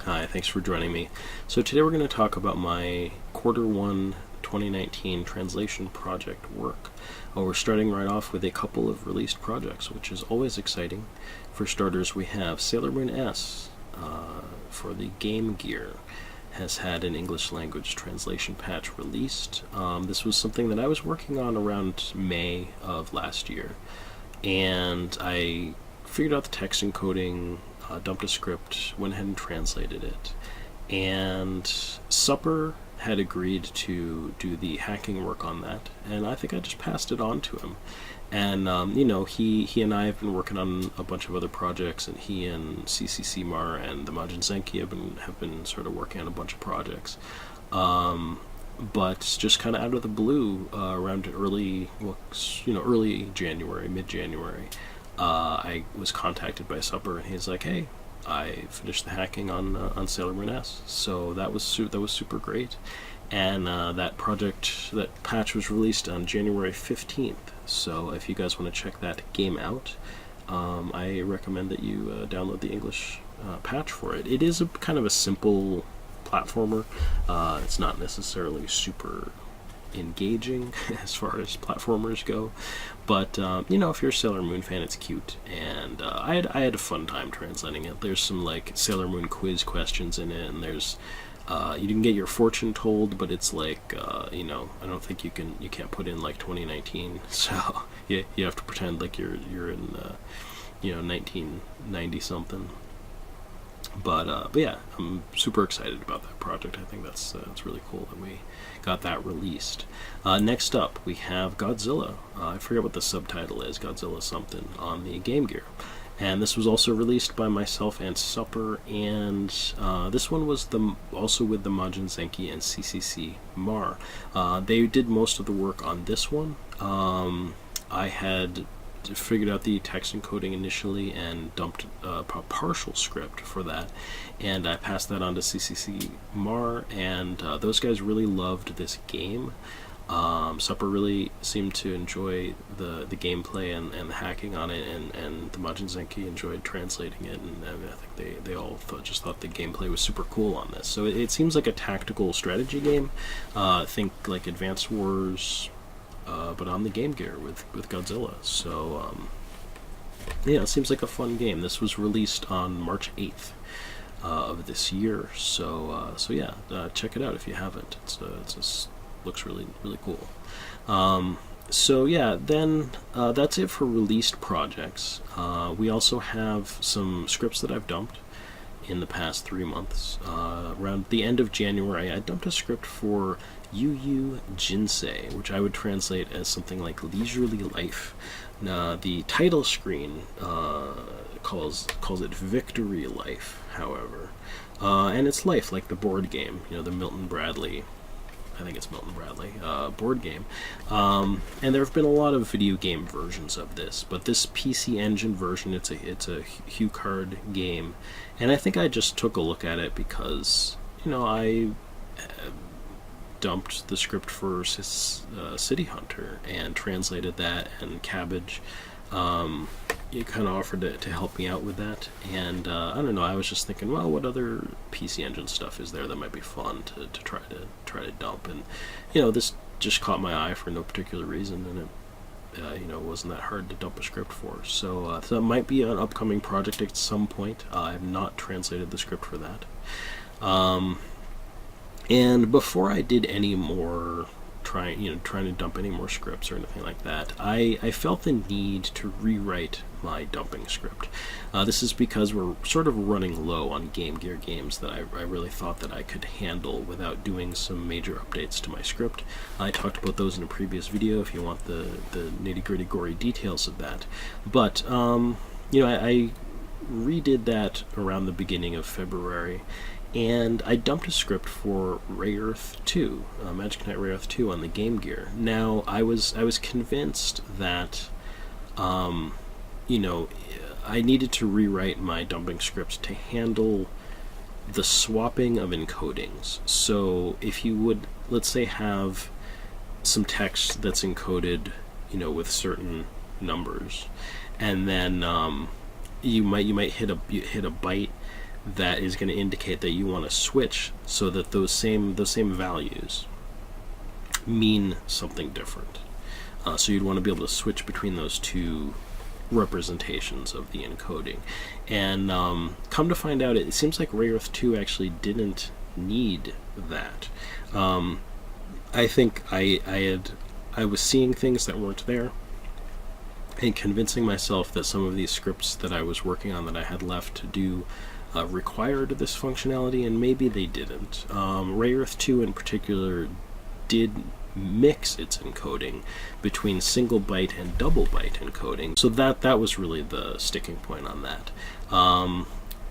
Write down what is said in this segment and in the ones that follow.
Hi, thanks for joining me. So today we're going to talk about my Q1 2019 translation project work. We're starting right off with a couple of released projects, which is always exciting. For starters, we have Sailor Moon S for the Game Gear has had an English language translation patch released. This was something that I was working on around May of last year, and I figured out the text encoding, dumped a script, went ahead and translated it. And Supper had agreed to do the hacking work on that, and I think I just passed it on to him. And he and I have been working on a bunch of other projects, and he and CCC Mar and the Majin Zenki have been sort of working on a bunch of projects. But just kind of out of the blue, around early January, mid-January, I was contacted by Supper, and he's like, "Hey, I finished the hacking on Sailor Moon S." So that was super great, and that patch was released on January 15th. So if you guys want to check that game out, I recommend that you download the English patch for it. It is a kind of a simple platformer. It's not necessarily super engaging as far as platformers go, but if you're a Sailor Moon fan, it's cute, and I had a fun time translating it. There's some like Sailor Moon quiz questions in it, and there's you can get your fortune told, but it's like I don't think you can't put in like 2019, so you have to pretend like you're in 1990 something. But yeah, I'm super excited about that project. I think that's really cool that we got that released. Next up, we have Godzilla. I forget what the subtitle is, Godzilla something, on the Game Gear. And this was also released by myself and Supper, and this one was also with the Majin Zenki and CCC Mar. They did most of the work on this one. I had figured out the text encoding initially and dumped a partial script for that, and I passed that on to CCC Mar, and those guys really loved this game. Supper really seemed to enjoy the gameplay and the hacking on it, and the Majin Zenki enjoyed translating it, and I think they all thought the gameplay was super cool on this. So it seems like a tactical strategy game. Think like Advance Wars, but on the Game Gear with Godzilla. So it seems like a fun game. This was released on March 8th of this year. So check it out if you haven't. It looks really cool. Then that's it for released projects. We also have some scripts that I've dumped in the past 3 months. Around the end of January, I dumped a script for Yu Yu Jinsei, which I would translate as something like leisurely life. The title screen calls it Victory Life, however, and it's life like the board game, the Milton Bradley. I think it's Milton Bradley board game, and there have been a lot of video game versions of this, but this PC Engine version, it's a HuCard game, and I think I just took a look at it because I dumped the script for City Hunter and translated that, and Cabbage it kind of offered to help me out with that, and I don't know, I was just thinking, well, what other PC Engine stuff is there that might be fun to try to dump, and this just caught my eye for no particular reason, and it wasn't that hard to dump a script for, so that might be an upcoming project at some point. I have not translated the script for that. And before I did any more trying to dump any more scripts or anything like that, I felt the need to rewrite my dumping script. This is because we're sort of running low on Game Gear games that I really thought that I could handle without doing some major updates to my script. I talked about those in a previous video if you want the nitty-gritty gory details of that. But I redid that around the beginning of February, and I dumped a script for Rayearth 2, Magic Knight Rayearth 2 on the Game Gear. Now, I was convinced that, I needed to rewrite my dumping scripts to handle the swapping of encodings. So, if you would, let's say, have some text that's encoded, with certain numbers, and then you might hit a byte that is going to indicate that you want to switch, so that those same values mean something different. So you'd want to be able to switch between those two representations of the encoding. And come to find out, it seems like Rayearth 2 actually didn't need that. I think I was seeing things that weren't there, and convincing myself that some of these scripts that I was working on that I had left to do required this functionality, and maybe they didn't. Rayearth 2 in particular did mix its encoding between single byte and double byte encoding, so that was really the sticking point on that.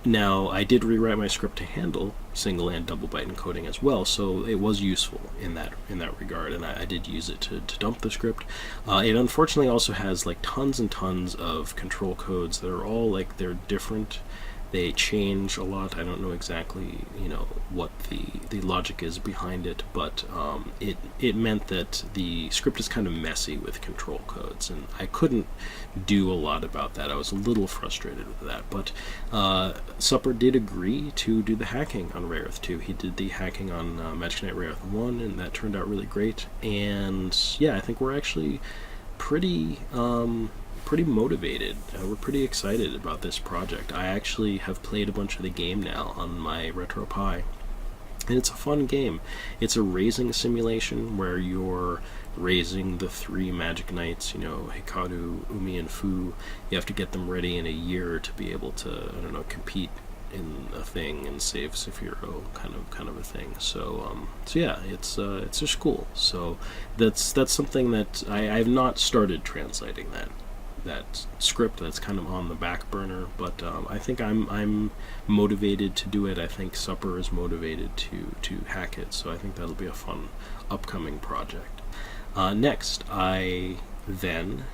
Now, I did rewrite my script to handle single and double byte encoding as well, so it was useful in that regard, and I did use it to dump the script. It unfortunately also has like tons and tons of control codes that are all like, they're different. They change a lot. I don't know exactly, what the logic is behind it, but it meant that the script is kind of messy with control codes, and I couldn't do a lot about that. I was a little frustrated with that, but Supper did agree to do the hacking on Rayearth 2. He did the hacking on Magic Knight Rayearth 1, and that turned out really great. And yeah, I think we're actually pretty motivated. We're pretty excited about this project. I actually have played a bunch of the game now on my RetroPie, and it's a fun game. It's a raising simulation where you're raising the 3 Magic Knights, Hikaru, Umi, and Fu. You have to get them ready in a year to be able to, compete in a thing and save Sephiroth, kind of a thing. So yeah, it's just cool. So that's something that I've not started translating that script. That's kind of on the back burner, but I think I'm motivated to do it. I think Supper is motivated to hack it, so I think that'll be a fun upcoming project. Next, I then,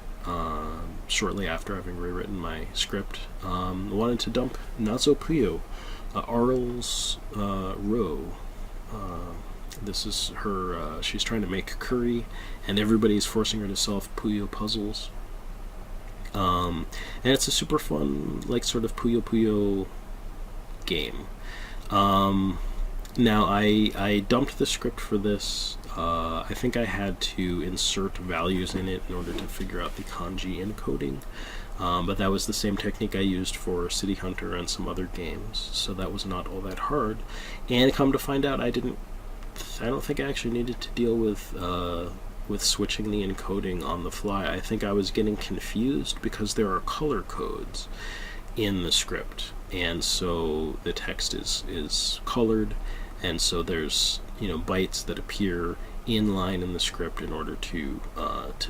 shortly after having rewritten my script, wanted to dump Nazo Puyo, Arl's Row. This is her, she's trying to make curry, and everybody's forcing her to solve Puyo puzzles. And it's a super fun, like, sort of Puyo Puyo game. Now, I dumped the script for this. I think I had to insert values in it in order to figure out the kanji encoding. But that was the same technique I used for City Hunter and some other games, so that was not all that hard. And come to find out, I don't think I actually needed to deal with switching the encoding on the fly. I think I was getting confused because there are color codes in the script, and so the text is colored, and so there's bytes that appear in line in the script in order to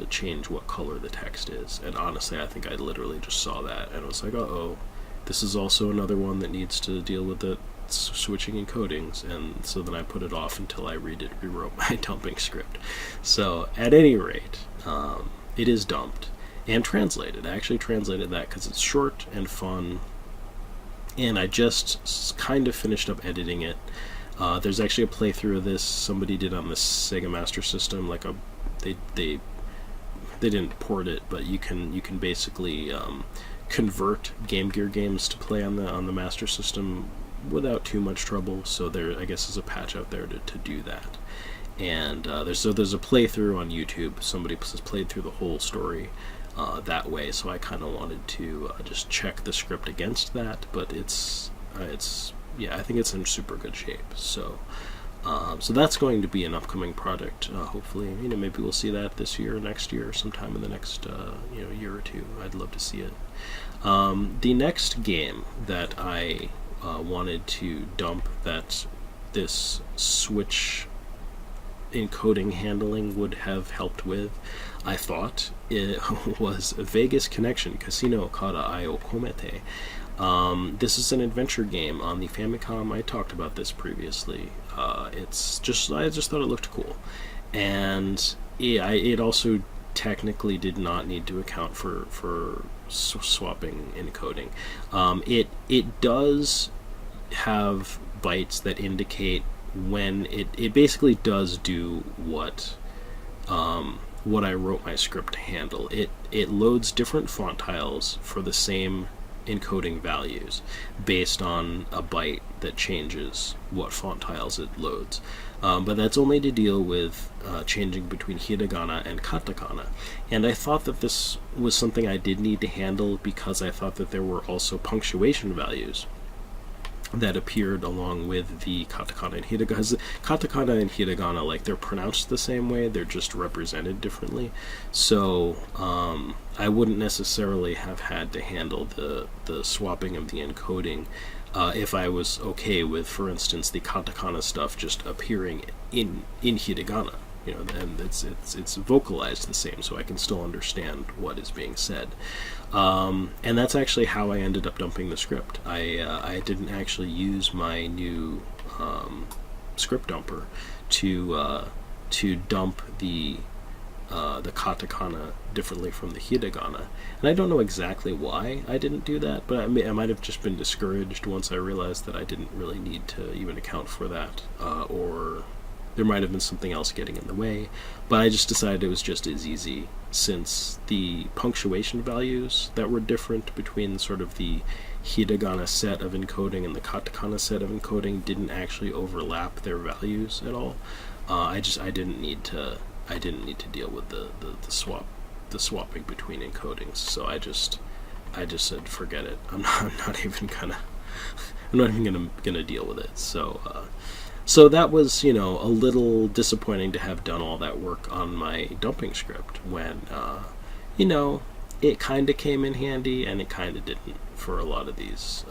change what color the text is. And honestly, I think I literally just saw that and was like, uh-oh, this is also another one that needs to deal with the switching encodings. And so then I put it off until I rewrote my dumping script. So at any rate, it is dumped and translated. I actually translated that because it's short and fun, and I just kind of finished up editing it. There's actually a playthrough of this somebody did on the Sega Master System. Like they didn't port it, but you can basically convert Game Gear games to play on the Master System without too much trouble. So there, I guess, is a patch out there to do that. And there's a playthrough on YouTube. Somebody has played through the whole story that way. So I kind of wanted to just check the script against that, but it's yeah, I think it's in super good shape. So that's going to be an upcoming project. Hopefully, maybe we'll see that this year, or next year, or sometime in the next year or two. I'd love to see it. The next game that I wanted to dump, that this Switch encoding handling would have helped with, I thought, it was Vegas Connection Casino Kara Io Komete. This is an adventure game on the Famicom. I talked about this previously. I just thought it looked cool, and it also technically did not need to account for swapping encoding. It does have bytes that indicate when it basically does do what I wrote my script to handle. It loads different font tiles for the same encoding values based on a byte that changes what font tiles it loads. But that's only to deal with changing between hiragana and katakana. And I thought that this was something I did need to handle because I thought that there were also punctuation values that appeared along with the katakana and hiragana. Katakana and hiragana, like, they're pronounced the same way, they're just represented differently. So I wouldn't necessarily have had to handle the swapping of the encoding if I was okay with, for instance, the katakana stuff just appearing in hiragana. And it's vocalized the same, so I can still understand what is being said. And that's actually how I ended up dumping the script. I didn't actually use my new script dumper to dump the katakana differently from the hiragana, and I don't know exactly why I didn't do that, but I might have just been discouraged once I realized that I didn't really need to even account for that, or there might have been something else getting in the way, but I just decided it was just as easy, since the punctuation values that were different between sort of the hiragana set of encoding and the katakana set of encoding didn't actually overlap their values at all. I didn't need to deal with the swapping between encodings, so I just said forget it. I'm not even gonna deal with it. So that was, a little disappointing to have done all that work on my dumping script when, it kind of came in handy and it kind of didn't for a lot of these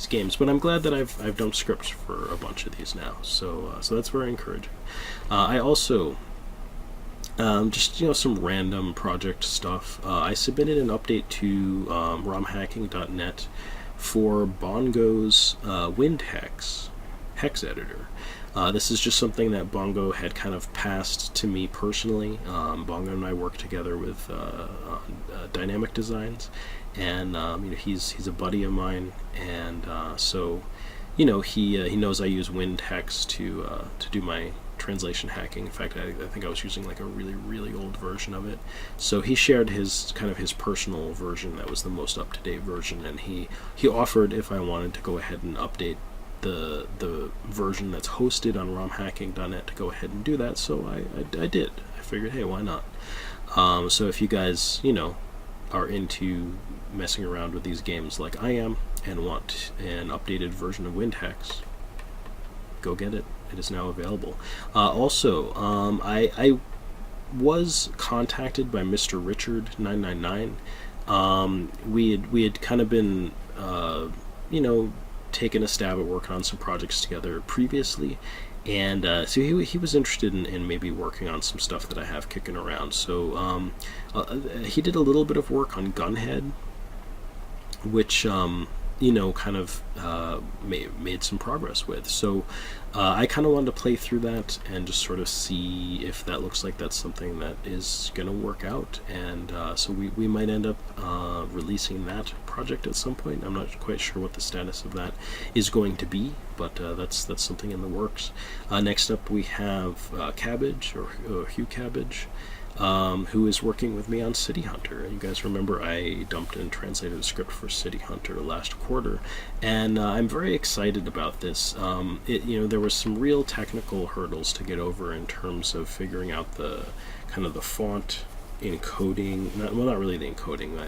games. But I'm glad that I've dumped scripts for a bunch of these now. So that's very encouraging. I also just some random project stuff. I submitted an update to romhacking.net for Bongo's WindHex hex editor. This is just something that Bongo had kind of passed to me personally. Bongo and I work together with Dynamic Designs, and he's a buddy of mine, and so he knows I use WindHex to do my translation hacking. In fact, I think I was using like a really, really old version of it. So he shared his personal version that was the most up-to-date version, and he offered if I wanted to go ahead and update the version that's hosted on romhacking.net to go ahead and do that. So I did. I figured, hey, why not? So if you guys are into messing around with these games like I am and want an updated version of WindHex, go get it. It is now available. Also, I was contacted by Mr. Richard 999. We had kind of been taken a stab at working on some projects together previously, and so he was interested in maybe working on some stuff that I have kicking around. So he did a little bit of work on Gunhead, which made some progress with. So I kind of wanted to play through that and just sort of see if that looks like that's something that is going to work out. And so we might end up releasing that project at some point. I'm not quite sure what the status of that is going to be, but that's something in the works. Next up we have Cabbage, or Hugh Cabbage, who is working with me on City Hunter. You guys remember I dumped and translated a script for City Hunter last quarter, and I'm very excited about this. There was some real technical hurdles to get over in terms of figuring out the font encoding. Not really the encoding.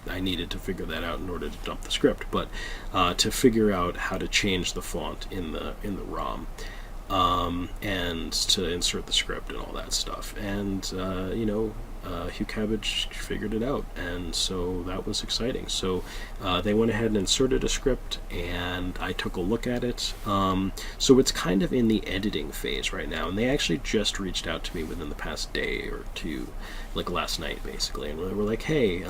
I needed to figure that out in order to dump the script, but to figure out how to change the font in the ROM. And to insert the script and all that stuff. And, Hugh Cabbage figured it out, and so that was exciting. So they went ahead and inserted a script, and I took a look at it. So it's kind of in the editing phase right now, and they actually just reached out to me within the past day or two, like last night basically, and they were like, hey,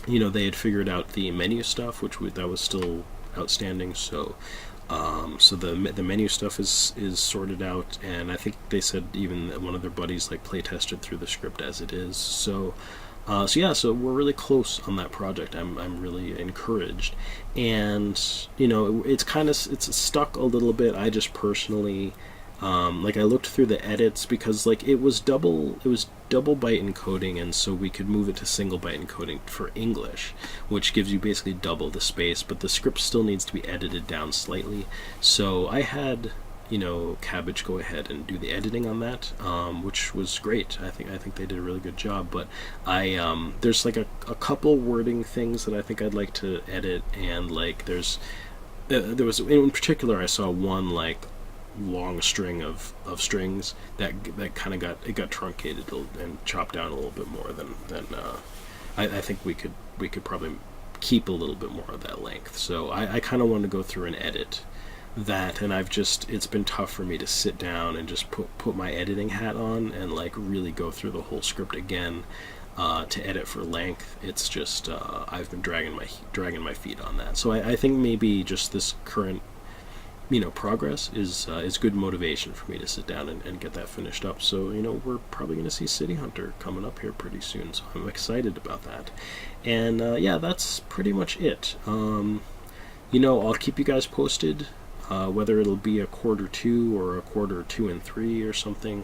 they had figured out the menu stuff, that was still outstanding, so the menu stuff is sorted out, and I think they said even one of their buddies play tested through the script as it is. So we're really close on that project. I'm really encouraged, and it's stuck a little bit. I just personally Like I looked through the edits because like it was double byte encoding, and so we could move it to single byte encoding for English, which gives you basically double the space, but the script still needs to be edited down slightly. So I had Cabbage go ahead and do the editing on that, which was great. I think they did a really good job. But there's like a couple wording things that I think I'd like to edit, and like there was in particular I saw one like long string of strings that kind of got truncated and chopped down a little bit more than I think we could probably keep a little bit more of that length. So I kind of want to go through and edit that, and it's been tough for me to sit down and just put my editing hat on and like really go through the whole script again to edit for length. It's just I've been dragging my feet on that. So I think maybe just this current progress is good motivation for me to sit down and get that finished up. So we're probably going to see City Hunter coming up here pretty soon, so I'm excited about that. And yeah, that's pretty much it. I'll keep you guys posted. Whether it'll be a quarter 2 or a quarter 2 and 3 or something,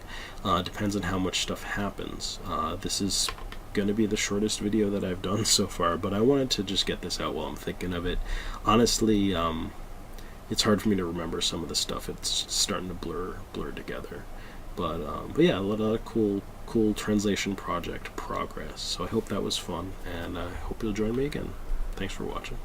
depends on how much stuff happens. This is going to be the shortest video that I've done so far, but I wanted to just get this out while I'm thinking of it. Honestly, it's hard for me to remember some of the stuff. It's starting to blur together. But yeah, a lot of cool translation project progress. So I hope that was fun, and I hope you'll join me again. Thanks for watching.